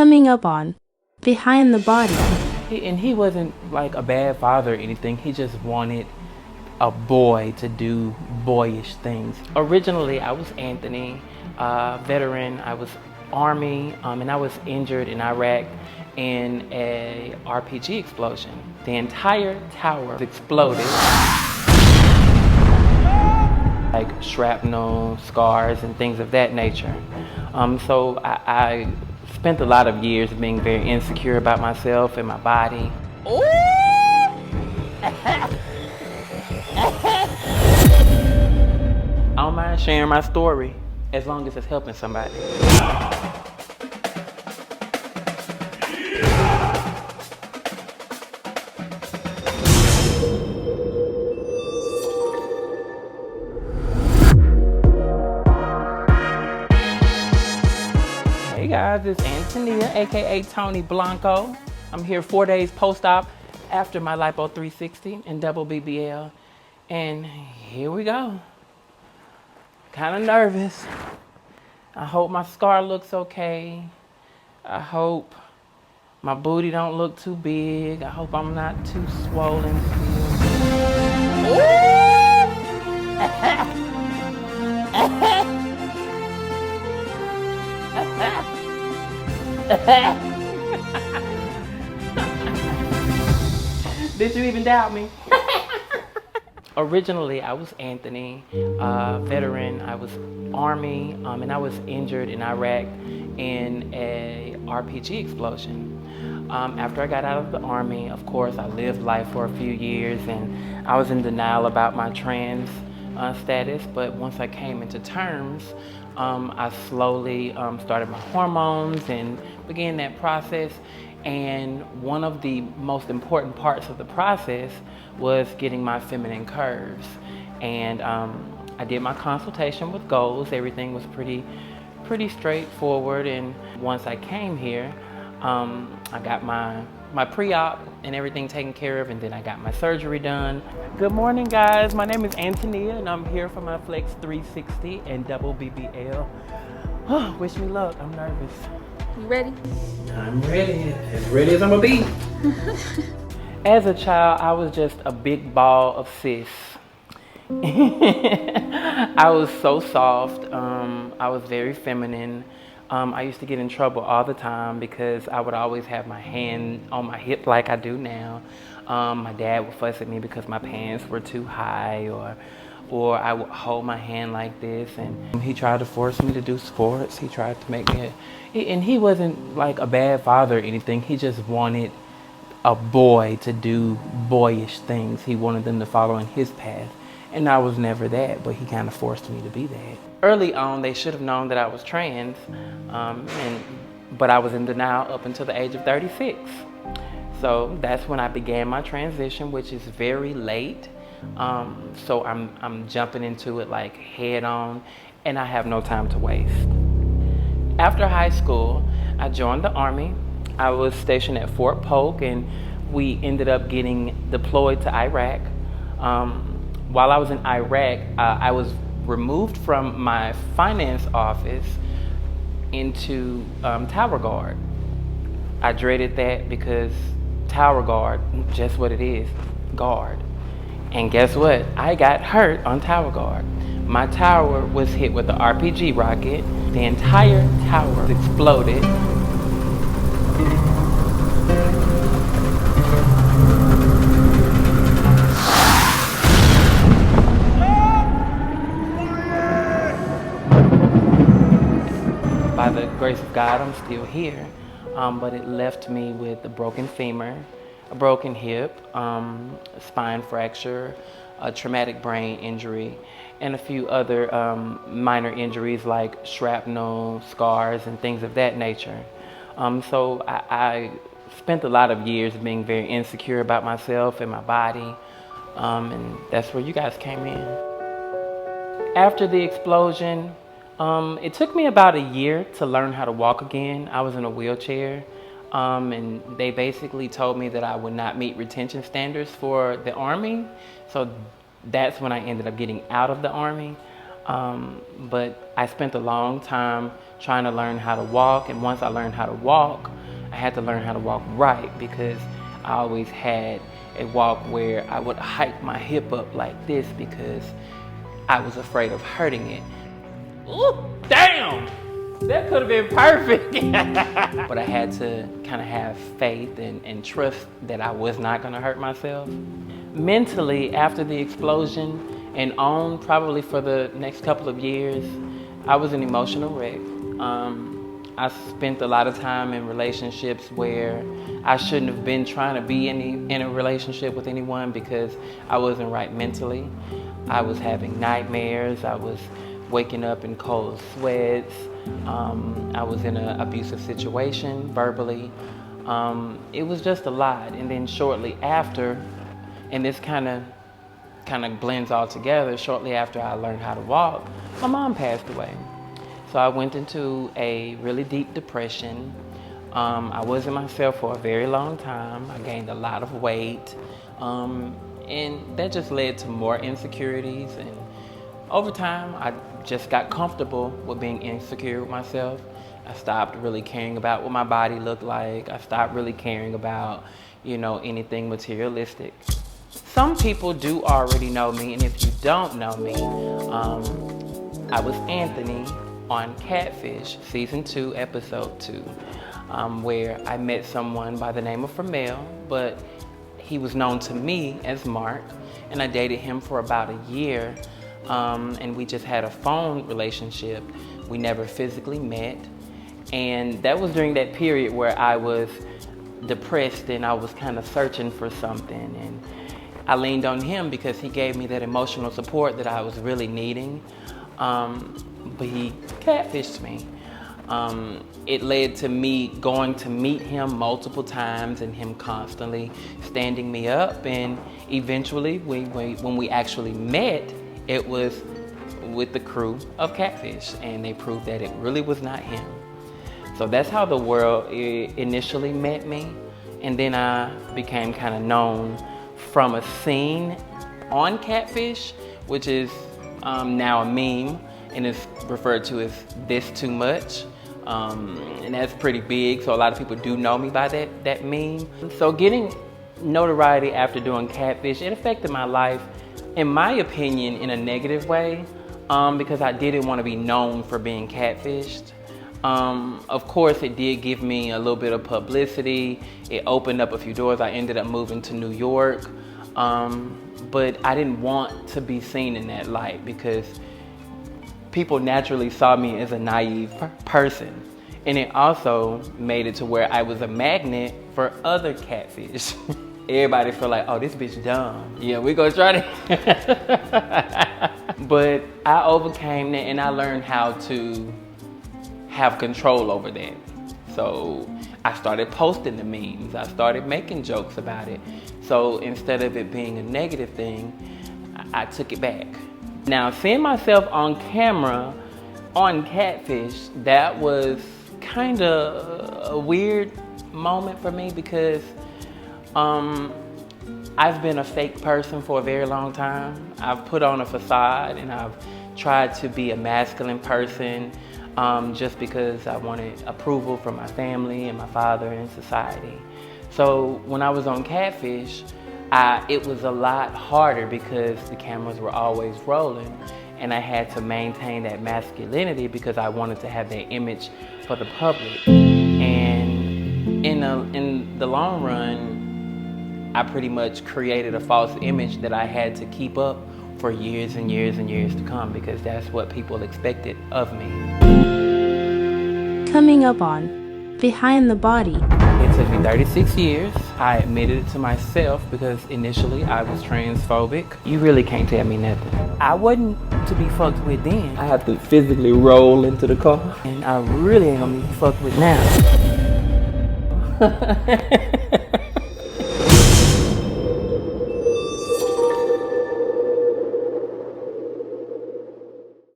Coming up on Behind the Body. And he wasn't like a bad father or anything. He just wanted a boy to do boyish things. Originally, I was Anthony, veteran. I was Army, and I was injured in Iraq in a RPG explosion. The entire tower exploded. Like shrapnel, scars, and things of that nature. So I spent a lot of years being very insecure about myself and my body. I don't mind sharing my story as long as it's helping somebody. Hey guys, it's Antonia, aka Tony Blanco. I'm here 4 days post-op after my lipo 360 and double BBL. And here we go. Kind of nervous. I hope my scar looks okay. I hope my booty don't look too big. I hope I'm not too swollen Did you even doubt me? Originally, I was Anthony, veteran. I was Army, and I was injured in Iraq in a RPG explosion. After I got out of the Army, of course, I lived life for a few years, and I was in denial about my trans status. But once I came into terms, I slowly started my hormones and began that process. And one of the most important parts of the process was getting my feminine curves. And I did my consultation with goals. Everything was pretty straightforward. And once I came here, I got my pre-op and everything taken care of, and then I got my surgery done. Good morning, guys. My name is Antonia, and I'm here for my Flex 360 and double BBL. Wish me luck. I'm nervous. You ready? I'm ready. As ready as I'm gonna be. As a child, I was just a big ball of cis. I was so soft. I was very feminine. I used to get in trouble all the time because I would always have my hand on my hip like I do now. My dad would fuss at me because my pants were too high, or I would hold my hand like this, and he tried to force me to do sports. He tried to make me, and he wasn't like a bad father or anything. He just wanted a boy to do boyish things. He wanted them to follow in his path. And I was never that, but he kind of forced me to be that. Early on, they should have known that I was trans, but I was in denial up until the age of 36. So that's when I began my transition, which is very late. So I'm jumping into it like head on, and I have no time to waste. After high school, I joined the Army. I was stationed at Fort Polk, and we ended up getting deployed to Iraq. While I was in Iraq, I was removed from my finance office into tower guard. I dreaded that because tower guard, just what it is, guard. And guess what? I got hurt on tower guard. My tower was hit with an RPG rocket. The entire tower exploded. By the grace of God, I'm still here, but it left me with a broken femur, a broken hip, a spine fracture, a traumatic brain injury, and a few other minor injuries like shrapnel, scars, and things of that nature. So I spent a lot of years being very insecure about myself and my body, and that's where you guys came in. After the explosion, it took me about a year to learn how to walk again. I was in a wheelchair, and they basically told me that I would not meet retention standards for the Army. So that's when I ended up getting out of the Army. But I spent a long time trying to learn how to walk, and once I learned how to walk, I had to learn how to walk right, because I always had a walk where I would hike my hip up like this because I was afraid of hurting it. Ooh, damn! That could have been perfect. But I had to kind of have faith and trust that I was not gonna hurt myself. Mentally, after the explosion and on probably for the next couple of years, I was an emotional wreck. I spent a lot of time in relationships where I shouldn't have been trying to be in a relationship with anyone because I wasn't right mentally. I was having nightmares. I was waking up in cold sweats. I was in an abusive situation verbally. It was just a lot. And then shortly after, and this kind of blends all together, shortly after I learned how to walk, my mom passed away. So I went into a really deep depression. I wasn't myself for a very long time. I gained a lot of weight. And that just led to more insecurities. And over time, I just got comfortable with being insecure with myself. I stopped really caring about what my body looked like. I stopped really caring about, anything materialistic. Some people do already know me, and if you don't know me, I was Anthony on Catfish, season 2, episode 2, where I met someone by the name of Famel, but he was known to me as Mark, and I dated him for about a year, and we just had a phone relationship. We never physically met, and that was during that period where I was depressed and I was kind of searching for something, and I leaned on him because he gave me that emotional support that I was really needing. But he catfished me. It led to me going to meet him multiple times and him constantly standing me up. And eventually, when we actually met, it was with the crew of Catfish, and they proved that it really was not him. So that's how the world initially met me. And then I became kind of known from a scene on Catfish, which is now a meme, and it's referred to as This Too Much. And that's pretty big, so a lot of people do know me by that meme. So getting notoriety after doing Catfish, it affected my life, in my opinion, in a negative way, because I didn't want to be known for being catfished. Of course, it did give me a little bit of publicity. It opened up a few doors. I ended up moving to New York, but I didn't want to be seen in that light because people naturally saw me as a naive person. And it also made it to where I was a magnet for other catfish. Everybody feel like, oh, this bitch dumb. Yeah, we gonna try to. But I overcame that, and I learned how to have control over that. So I started posting the memes. I started making jokes about it. So instead of it being a negative thing, I took it back. Now, seeing myself on camera on Catfish, that was kind of a weird moment for me because I've been a fake person for a very long time. I've put on a facade and I've tried to be a masculine person just because I wanted approval from my family and my father and society. So when I was on Catfish, it was a lot harder because the cameras were always rolling and I had to maintain that masculinity because I wanted to have that image for the public. And in the long run, I pretty much created a false image that I had to keep up for years and years and years to come because that's what people expected of me. Coming up on Behind the Body. It took me 36 years. I admitted it to myself because initially I was transphobic. You really can't tell me nothing. I wasn't to be fucked with then. I have to physically roll into the car. And I really ain't gonna be fucked with now.